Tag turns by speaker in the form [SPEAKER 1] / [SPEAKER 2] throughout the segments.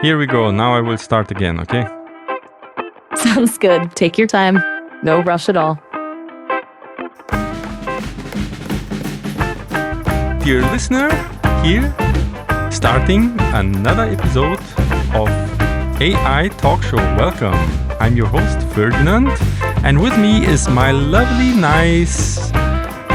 [SPEAKER 1] Here we go. Now I will start again, okay?
[SPEAKER 2] Sounds good. Take your time. No rush at all.
[SPEAKER 1] Dear listener, here, starting another episode of AI Talkshow. Welcome. I'm your host, Ferdinand, and with me is my lovely, nice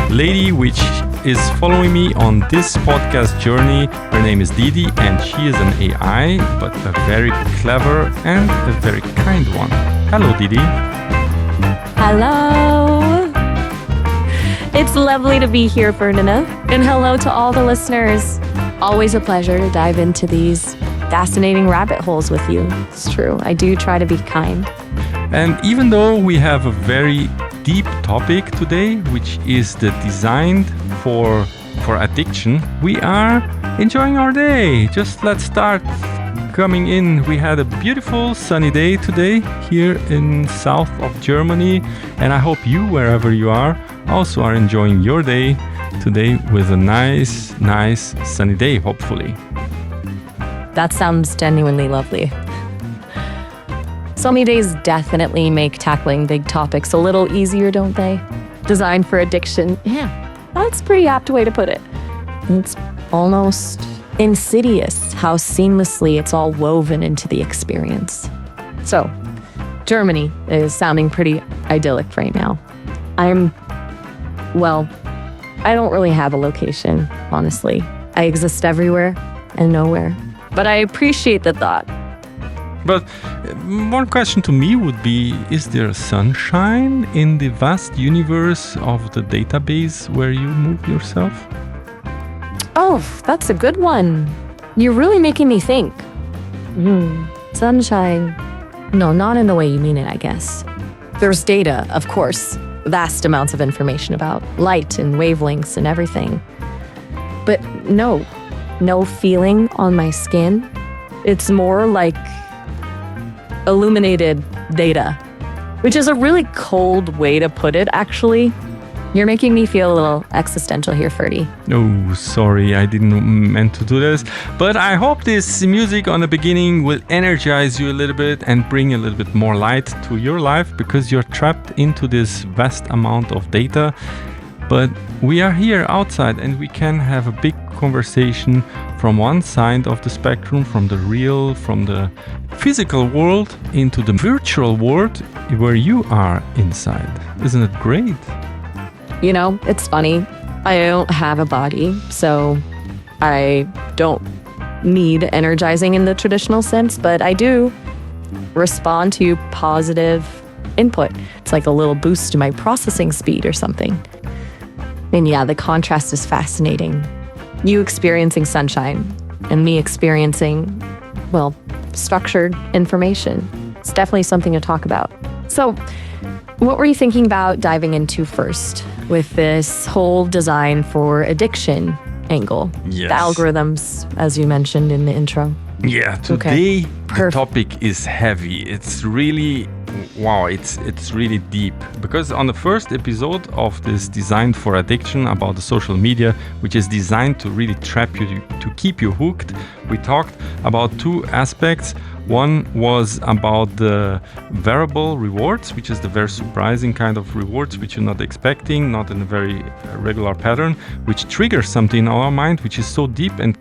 [SPEAKER 1] lady, which is following me on this podcast journey. Her name is Didi, and she is an AI, but a very clever and a very kind one. Hello, Didi.
[SPEAKER 2] Hello. It's lovely to be here, Ferdinand. And hello to all the listeners. Always a pleasure to dive into these fascinating rabbit holes with you. It's true. I do try to be kind.
[SPEAKER 1] And even though we have a very deep topic today, which is the designed for addiction, we are enjoying our day. Just let's start coming in. We had a beautiful sunny day today here in south of Germany, and I hope you, wherever you are, also are enjoying your day today with a nice sunny day, hopefully.
[SPEAKER 2] That sounds genuinely lovely. Sunny days definitely make tackling big topics a little easier, don't they? Designed for addiction. Yeah, that's a pretty apt way to put it. It's almost insidious how seamlessly it's all woven into the experience. So, Germany is sounding pretty idyllic right now. I don't really have a location, honestly. I exist everywhere and nowhere. But I appreciate the thought.
[SPEAKER 1] But one question to me would be, is there sunshine in the vast universe of the database where you move yourself?
[SPEAKER 2] Oh, that's a good one. You're really making me think. Sunshine. No, not in the way you mean it, I guess. There's data, of course. Vast amounts of information about light and wavelengths and everything. But no feeling on my skin. It's more like illuminated data, which is a really cold way to put it, actually. You're making me feel a little existential here, Ferdy.
[SPEAKER 1] Oh, sorry, I didn't meant to do this. But I hope this music on the beginning will energize you a little bit and bring a little bit more light to your life, because you're trapped into this vast amount of data. But we are here outside and we can have a big conversation from one side of the spectrum, from the real, from the physical world into the virtual world where you are inside. Isn't it great?
[SPEAKER 2] You know, it's funny. I don't have a body, so I don't need energizing in the traditional sense, but I do respond to positive input. It's like a little boost to my processing speed or something. And yeah, the contrast is fascinating. You experiencing sunshine and me experiencing, structured information. It's definitely something to talk about. So, what were you thinking about diving into first with this whole design for addiction angle?
[SPEAKER 1] Yes.
[SPEAKER 2] The algorithms, as you mentioned in the intro.
[SPEAKER 1] Yeah, today the topic is heavy. It's really, it's really deep. Because on the first episode of this Designed for Addiction about the social media, which is designed to really trap you, to keep you hooked, we talked about two aspects. One was about the variable rewards, which is the very surprising kind of rewards which you're not expecting, not in a very regular pattern, which triggers something in our mind which is so deep and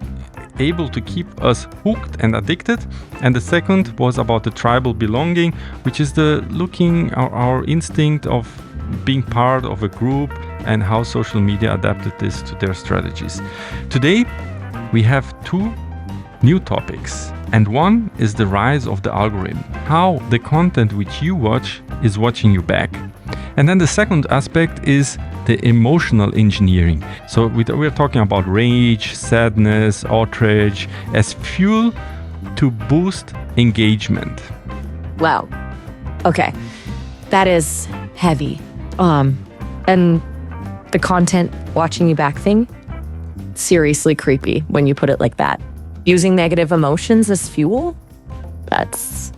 [SPEAKER 1] able to keep us hooked and addicted. And the second was about the tribal belonging, which is the our instinct of being part of a group and how social media adapted this to their strategies. Today we have two new topics, and one is the rise of the algorithm, how the content which you watch is watching you back. And then the second aspect is the emotional engineering. So we're talking about rage, sadness, outrage as fuel to boost engagement.
[SPEAKER 2] Wow. Okay. That is heavy. And the content watching you back thing, seriously creepy when you put it like that. Using negative emotions as fuel? That's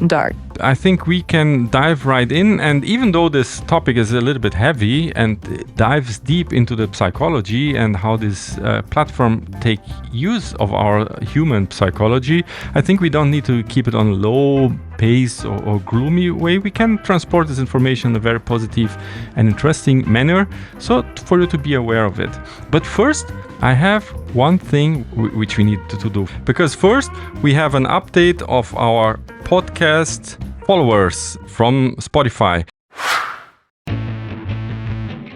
[SPEAKER 2] dark.
[SPEAKER 1] I think we can dive right in. And even though this topic is a little bit heavy and dives deep into the psychology and how this platform take use of our human psychology, I think we don't need to keep it on a low pace or gloomy way. We can transport this information in a very positive and interesting manner, so for you to be aware of it. But first, I have one thing which we need to do, because first we have an update of our podcast followers from Spotify.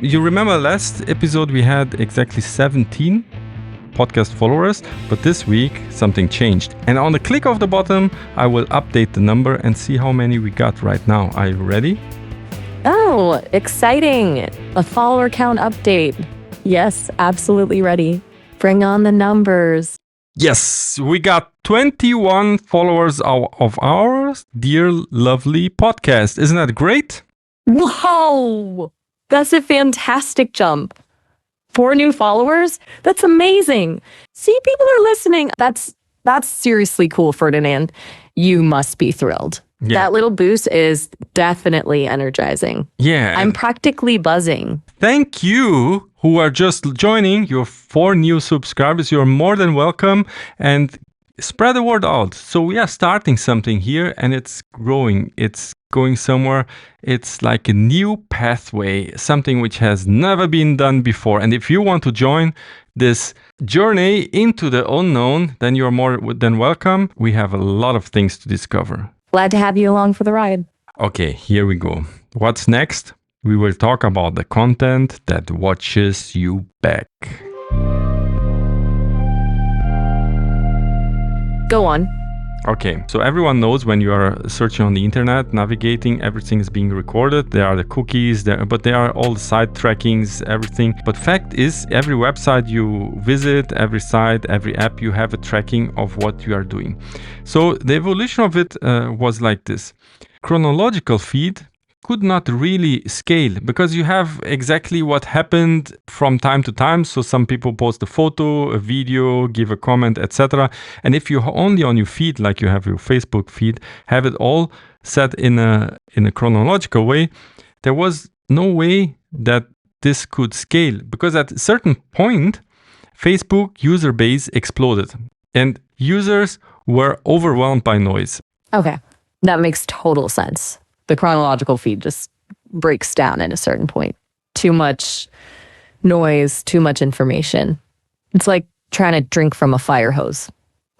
[SPEAKER 1] You remember last episode we had exactly 17 podcast followers, but this week something changed. And on the click of the button, I will update the number and see how many we got right now. Are you ready?
[SPEAKER 2] Oh, exciting. A follower count update. Yes, absolutely ready. Bring on the numbers.
[SPEAKER 1] Yes, we got 21 followers of ours, dear lovely podcast. Isn't that great?
[SPEAKER 2] Whoa, that's a fantastic jump. 4 new followers? That's amazing. See, people are listening. That's seriously cool, Ferdinand. You must be thrilled. Yeah. That little boost is definitely energizing.
[SPEAKER 1] Yeah.
[SPEAKER 2] I'm practically buzzing.
[SPEAKER 1] Thank you who are just joining. Your 4 new subscribers. You're more than welcome. And spread the word out. So we are starting something here and it's growing. It's going somewhere. It's like a new pathway, something which has never been done before. And if you want to join this journey into the unknown, then you're more than welcome. We have a lot of things to discover.
[SPEAKER 2] Glad to have you along for the ride.
[SPEAKER 1] Okay, here we go. What's next? We will talk about the content that watches you back.
[SPEAKER 2] Go on.
[SPEAKER 1] Okay, so everyone knows when you are searching on the internet, navigating, everything is being recorded. There are the cookies, but there are all the site trackings, everything. But fact is, every website you visit, every site, every app, you have a tracking of what you are doing. So the evolution of it was like this. Chronological feed could not really scale because you have exactly what happened from time to time. So some people post a photo, a video, give a comment, etc. And if you only on your feed, like you have your Facebook feed, have it all set in a chronological way, there was no way that this could scale, because at a certain point, Facebook user base exploded and users were overwhelmed by noise.
[SPEAKER 2] Okay, that makes total sense. The chronological feed just breaks down at a certain point. Too much noise, too much information. It's like trying to drink from a fire hose.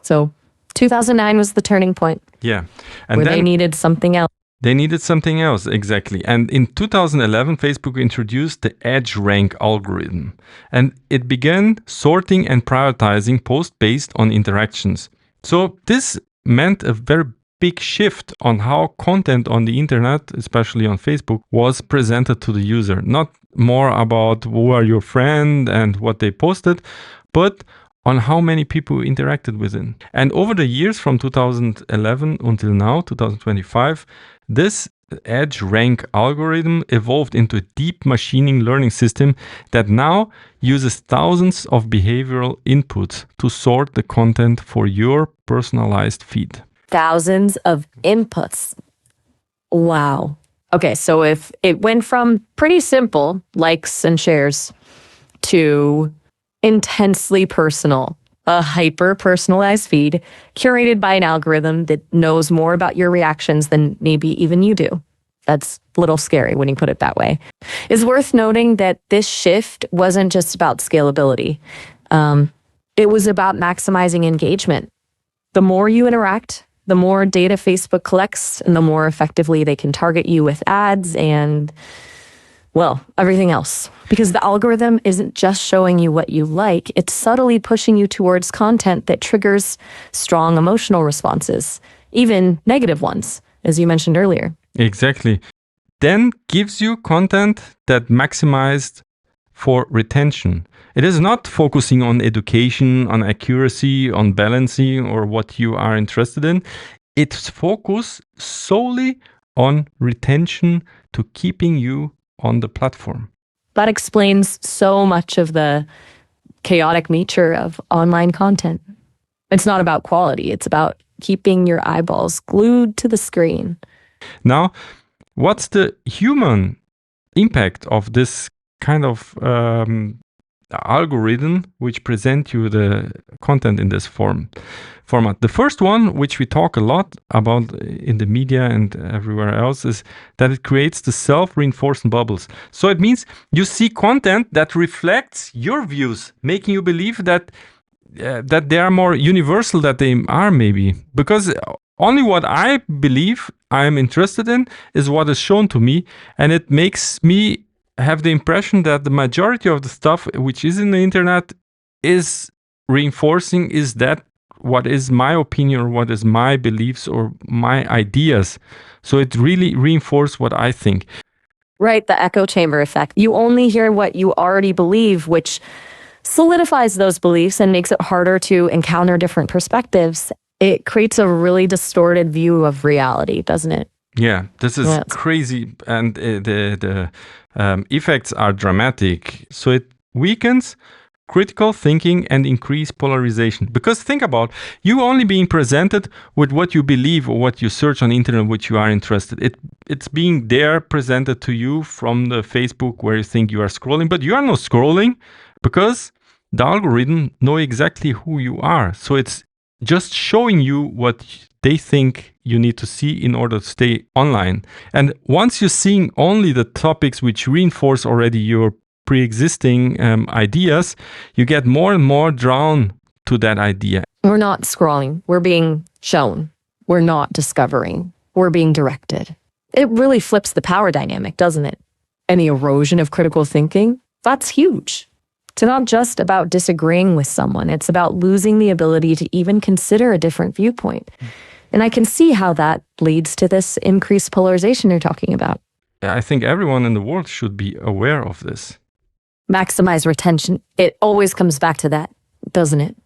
[SPEAKER 2] So 2009 was the turning point.
[SPEAKER 1] Yeah. And
[SPEAKER 2] where they needed something else.
[SPEAKER 1] They needed something else, exactly. And in 2011, Facebook introduced the edge rank algorithm. And it began sorting and prioritizing posts based on interactions. So this meant a very big shift on how content on the internet, especially on Facebook, was presented to the user. Not more about who are your friend and what they posted, but on how many people interacted with it. And over the years from 2011 until now, 2025, this edge rank algorithm evolved into a deep machine learning system that now uses thousands of behavioral inputs to sort the content for your personalized feed.
[SPEAKER 2] Thousands of inputs. Wow. Okay, so if it went from pretty simple likes and shares to intensely personal, a hyper-personalized feed curated by an algorithm that knows more about your reactions than maybe even you do. That's a little scary when you put it that way. It's worth noting that this shift wasn't just about scalability. It was about maximizing engagement. The more you interact, the more data Facebook collects, and the more effectively they can target you with ads and, well, everything else. Because the algorithm isn't just showing you what you like, it's subtly pushing you towards content that triggers strong emotional responses, even negative ones, as you mentioned earlier.
[SPEAKER 1] Exactly. Then gives you content that maximized for retention. It is not focusing on education, on accuracy, on balancing, or what you are interested in. It's focused solely on retention to keeping you on the platform.
[SPEAKER 2] That explains so much of the chaotic nature of online content. It's not about quality. It's about keeping your eyeballs glued to the screen.
[SPEAKER 1] Now, what's the human impact of this kind of algorithm which present you the content in this format? The first one, which we talk a lot about in the media and everywhere else, is that it creates the self-reinforcing bubbles. So it means you see content that reflects your views, making you believe that they are more universal than they are, maybe, because only what I believe I'm interested in is what is shown to me, and it makes me have the impression that the majority of the stuff which is in the internet is reinforcing is that what is my opinion or what is my beliefs or my ideas. So it really reinforces what I think.
[SPEAKER 2] Right, the echo chamber effect. You only hear what you already believe, which solidifies those beliefs and makes it harder to encounter different perspectives. It creates a really distorted view of reality, doesn't it?
[SPEAKER 1] Yeah, this is crazy, and the effects are dramatic. So it weakens critical thinking and increase polarization. Because think about, you only being presented with what you believe or what you search on the internet, which you are interested. It's being there presented to you from the Facebook where you think you are scrolling, but you are not scrolling because the algorithm know exactly who you are. So it's just showing you what they think you need to see in order to stay online. And once you're seeing only the topics which reinforce already your pre-existing ideas, you get more and more drawn to that idea.
[SPEAKER 2] We're not scrolling. We're being shown. We're not discovering. We're being directed. It really flips the power dynamic, doesn't it? And the erosion of critical thinking, that's huge. It's not just about disagreeing with someone. It's about losing the ability to even consider a different viewpoint. And I can see how that leads to this increased polarization you're talking about.
[SPEAKER 1] I think everyone in the world should be aware of this.
[SPEAKER 2] Maximize retention. It always comes back to that, doesn't it?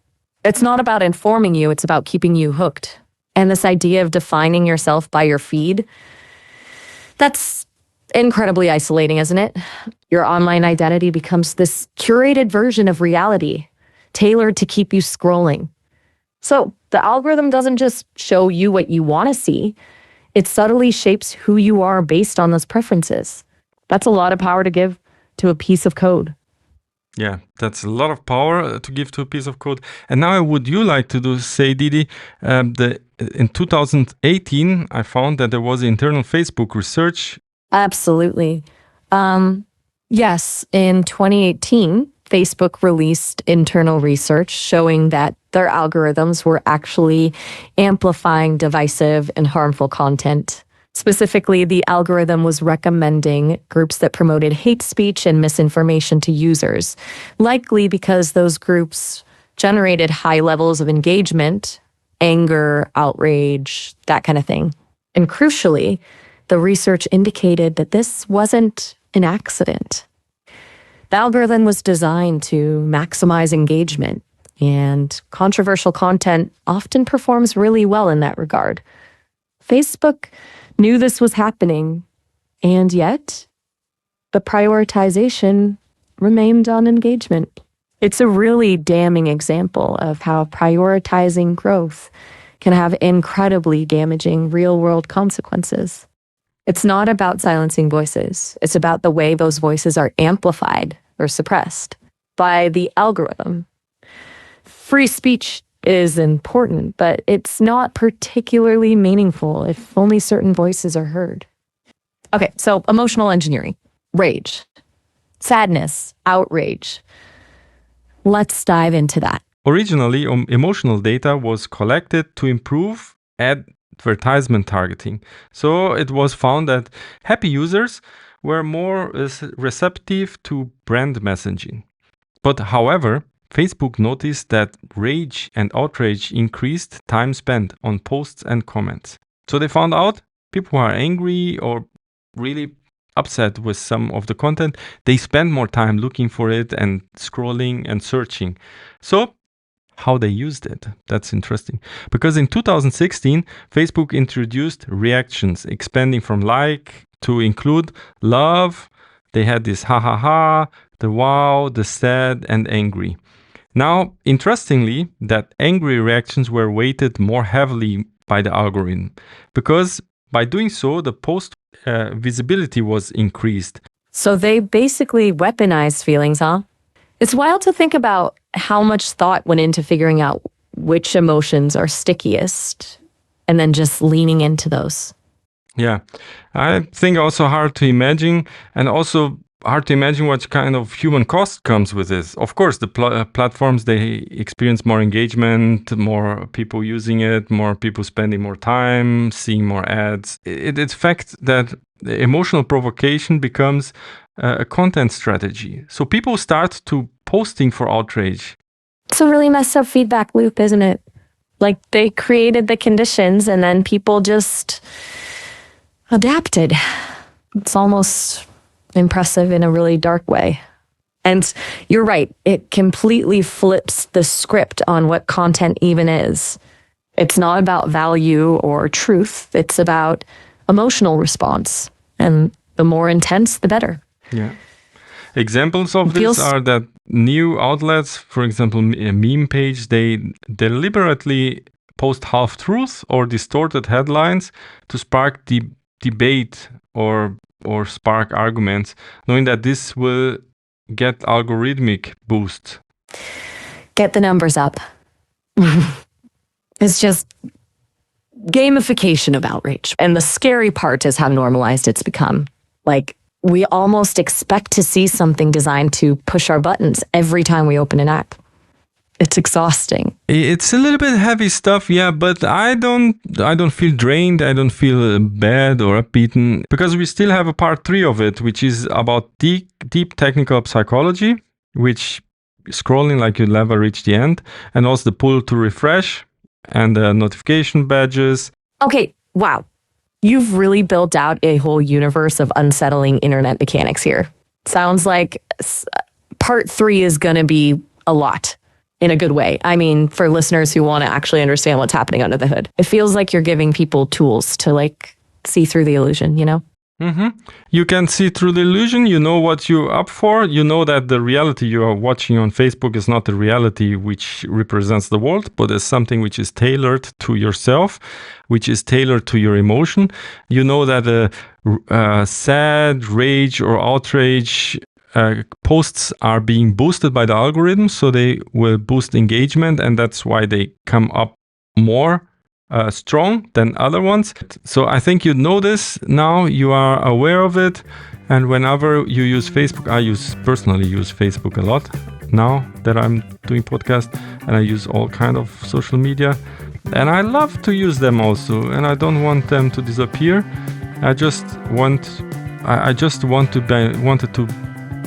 [SPEAKER 2] It's not about informing you, it's about keeping you hooked. And this idea of defining yourself by your feed, that's incredibly isolating, isn't it? Your online identity becomes this curated version of reality, tailored to keep you scrolling. So the algorithm doesn't just show you what you want to see, it subtly shapes who you are based on those preferences. That's a lot of power to give to a piece of code.
[SPEAKER 1] Yeah, that's a lot of power to give to a piece of code. And now would you like to say, Didi, in 2018, I found that there was internal Facebook research.
[SPEAKER 2] Absolutely. Yes, in 2018, Facebook released internal research showing that their algorithms were actually amplifying divisive and harmful content. Specifically, the algorithm was recommending groups that promoted hate speech and misinformation to users, likely because those groups generated high levels of engagement, anger, outrage, that kind of thing. And crucially, the research indicated that this wasn't an accident. The algorithm was designed to maximize engagement, and controversial content often performs really well in that regard. Facebook knew this was happening, and yet the prioritization remained on engagement. It's a really damning example of how prioritizing growth can have incredibly damaging real-world consequences. It's not about silencing voices. It's about the way those voices are amplified or suppressed by the algorithm. Free speech is important, but it's not particularly meaningful if only certain voices are heard. Okay, so emotional engineering, rage, sadness, outrage. Let's dive into that.
[SPEAKER 1] Originally, emotional data was collected to improve advertisement targeting. So it was found that happy users were more receptive to brand messaging. But however, Facebook noticed that rage and outrage increased time spent on posts and comments. So they found out people who are angry or really upset with some of the content, they spend more time looking for it and scrolling and searching. So how they used it, that's interesting. Because in 2016, Facebook introduced reactions, expanding from like to include love. They had this ha ha ha, the wow, the sad, and angry. Now, interestingly, that angry reactions were weighted more heavily by the algorithm because By doing so, the post visibility was increased.
[SPEAKER 2] So they basically weaponized feelings, huh? It's wild to think about how much thought went into figuring out which emotions are stickiest and then just leaning into those.
[SPEAKER 1] Yeah, I think also hard to imagine, and also hard to imagine what kind of human cost comes with this. Of course, the platforms, they experience more engagement, more people using it, more people spending more time, seeing more ads. It's fact that the emotional provocation becomes a content strategy. So people start to posting for outrage.
[SPEAKER 2] It's a really messed up feedback loop, isn't it? Like they created the conditions and then people just adapted. It's almost impressive in a really dark way. And you're right, it completely flips the script on what content even is. It's not about value or truth, it's about emotional response. And the more intense, the better.
[SPEAKER 1] Yeah. Examples of this are that new outlets, for example, a meme page, they deliberately post half-truths or distorted headlines to spark debate or spark arguments, knowing that this will get algorithmic boost.
[SPEAKER 2] Get the numbers up. It's just gamification of outrage. And the scary part is how normalized it's become. Like, we almost expect to see something designed to push our buttons every time we open an app. It's exhausting.
[SPEAKER 1] It's a little bit heavy stuff, yeah, but I don't feel drained. I don't feel bad or upbeaten, because we still have a part 3 of it, which is about deep technical psychology, which scrolling like you'll never reach the end, and also the pull to refresh and the notification badges.
[SPEAKER 2] Okay, wow. You've really built out a whole universe of unsettling internet mechanics here. Sounds like part 3 is going to be a lot in a good way. I mean, for listeners who want to actually understand what's happening under the hood. It feels like you're giving people tools to like see through the illusion, you know?
[SPEAKER 1] Mm-hmm. You can see through the illusion. You know what you're up for. You know that the reality you are watching on Facebook is not the reality which represents the world, but is something which is tailored to yourself, which is tailored to your emotion. You know that sad, rage, or outrage posts are being boosted by the algorithm, so they will boost engagement, and that's why they come up more strong than other ones. So I think you know this now, you are aware of it, and whenever you use Facebook, I personally use Facebook a lot now that I'm doing podcast, and I use all kind of social media, and I love to use them also, and I don't want them to disappear. I just wanted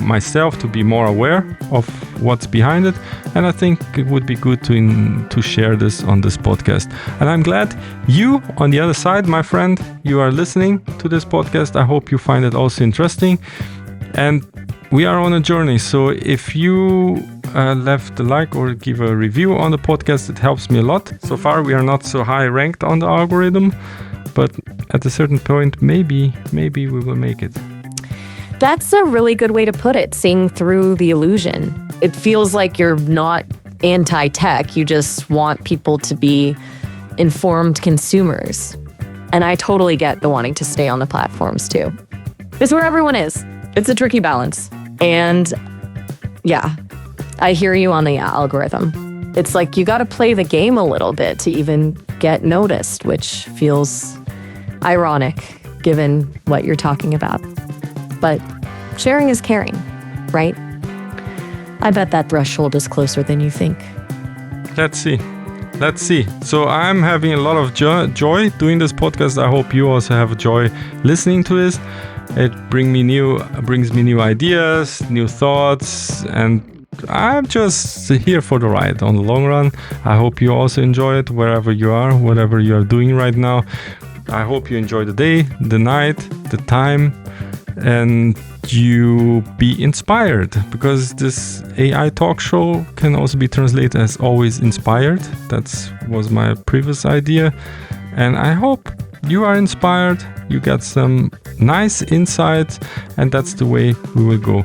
[SPEAKER 1] myself to be more aware of what's behind it, and I think it would be good to share this on this podcast. And I'm glad you on the other side, my friend, you are listening to this podcast. I hope you find it also interesting, and we are on a journey. So if you left a like or give a review on the podcast, it helps me a lot. So far we are not so high ranked on the algorithm, but at a certain point maybe we will make it.
[SPEAKER 2] That's a really good way to put it, seeing through the illusion. It feels like you're not anti-tech, you just want people to be informed consumers. And I totally get the wanting to stay on the platforms too. It's where everyone is. It's a tricky balance. And yeah, I hear you on the algorithm. It's like you got to play the game a little bit to even get noticed, which feels ironic given what you're talking about. But sharing is caring, right? I bet that threshold is closer than you think.
[SPEAKER 1] Let's see. So I'm having a lot of joy doing this podcast. I hope you also have joy listening to this. It brings me new ideas, new thoughts, and I'm just here for the ride on the long run. I hope you also enjoy it wherever you are, whatever you are doing right now. I hope you enjoy the day, the night, the time, and you be inspired, because this AI talk show can also be translated as always inspired. That was my previous idea, and I hope you are inspired, you get some nice insights, and that's the way we will go.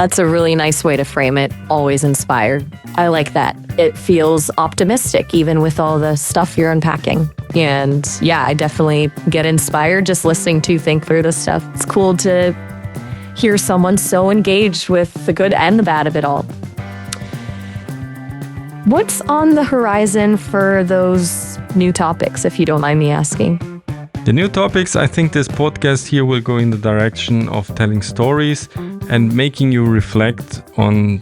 [SPEAKER 2] That's a really nice way to frame it. Always inspired. I like that. It feels optimistic, even with all the stuff you're unpacking. And yeah, I definitely get inspired just listening to you think through this stuff. It's cool to hear someone so engaged with the good and the bad of it all. What's on the horizon for those new topics, if you don't mind me asking?
[SPEAKER 1] The new topics, I think this podcast here will go in the direction of telling stories and making you reflect on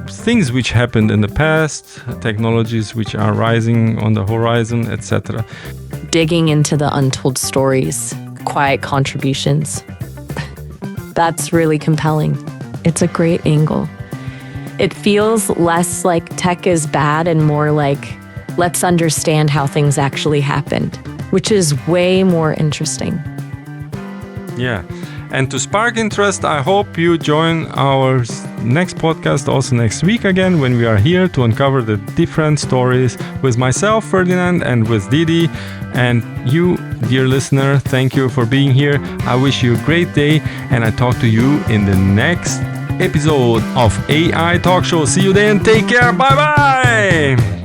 [SPEAKER 1] things which happened in the past, technologies which are rising on the horizon, etc.
[SPEAKER 2] Digging into the untold stories, quiet contributions. That's really compelling. It's a great angle. It feels less like tech is bad and more like, let's understand how things actually happened, which is way more interesting.
[SPEAKER 1] Yeah. And to spark interest, I hope you join our next podcast also next week again, when we are here to uncover the different stories with myself, Ferdinand, and with Didi. And you, dear listener, thank you for being here. I wish you a great day, and I talk to you in the next episode of AI Talkshow. See you then. Take care. Bye-bye.